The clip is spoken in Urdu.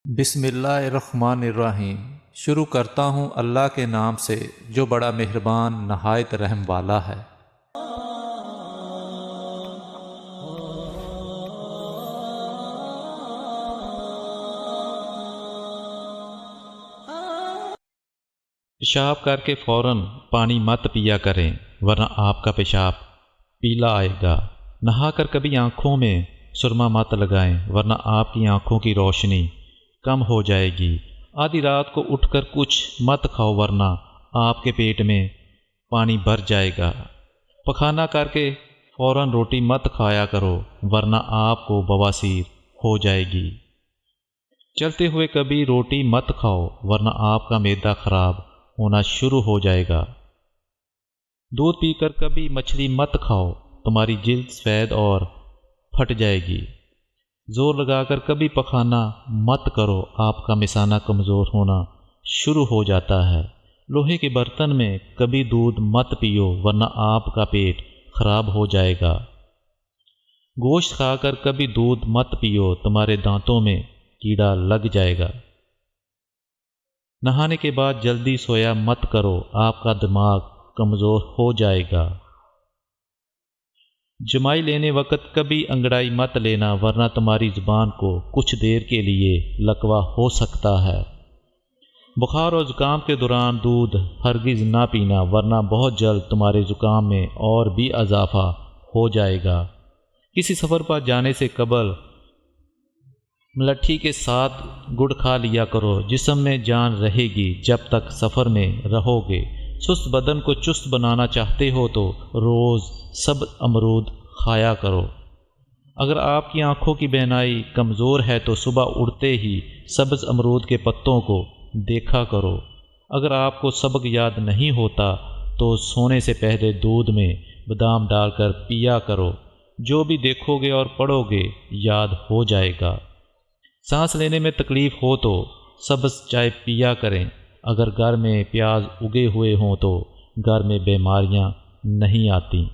بسم اللہ الرحمن الرحیم۔ شروع کرتا ہوں اللہ کے نام سے جو بڑا مہربان نہایت رحم والا ہے۔ پیشاب کر کے فوراً پانی مت پیا کریں ورنہ آپ کا پیشاب پیلا آئے گا۔ نہا کر کبھی آنکھوں میں سرما مت لگائیں ورنہ آپ کی آنکھوں کی روشنی کم ہو جائے گی۔ آدھی رات کو اٹھ کر کچھ مت کھاؤ ورنہ آپ کے پیٹ میں پانی بھر جائے گا۔ پخانہ کر کے فوراً روٹی مت کھایا کرو ورنہ آپ کو بواسیر ہو جائے گی۔ چلتے ہوئے کبھی روٹی مت کھاؤ ورنہ آپ کا معدہ خراب ہونا شروع ہو جائے گا۔ دودھ پی کر کبھی مچھلی مت کھاؤ، تمہاری جلد سفید اور پھٹ جائے گی۔ زور لگا کر کبھی پخانہ مت کرو، آپ کا مثانہ کمزور ہونا شروع ہو جاتا ہے۔ لوہے کے برتن میں کبھی دودھ مت پیو ورنہ آپ کا پیٹ خراب ہو جائے گا۔ گوشت کھا کر کبھی دودھ مت پیو، تمہارے دانتوں میں کیڑا لگ جائے گا۔ نہانے کے بعد جلدی سویا مت کرو، آپ کا دماغ کمزور ہو جائے گا۔ جمائی لینے وقت کبھی انگڑائی مت لینا ورنہ تمہاری زبان کو کچھ دیر کے لیے لکوہ ہو سکتا ہے۔ بخار اور زکام کے دوران دودھ ہرگز نہ پینا ورنہ بہت جلد تمہارے زکام میں اور بھی اضافہ ہو جائے گا۔ کسی سفر پر جانے سے قبل ملٹھی کے ساتھ گڑ کھا لیا کرو، جسم میں جان رہے گی جب تک سفر میں رہو گے۔ سست بدن کو چست بنانا چاہتے ہو تو روز سبز امرود کھایا کرو۔ اگر آپ کی آنکھوں کی بینائی کمزور ہے تو صبح اٹھتے ہی سبز امرود کے پتوں کو دیکھا کرو۔ اگر آپ کو سبق یاد نہیں ہوتا تو سونے سے پہلے دودھ میں بادام ڈال کر پیا کرو، جو بھی دیکھو گے اور پڑھو گے یاد ہو جائے گا۔ سانس لینے میں تکلیف ہو تو سبز چائے پیا کریں۔ اگر گھر میں پیاز اگے ہوئے ہوں تو گھر میں بیماریاں نہیں آتی۔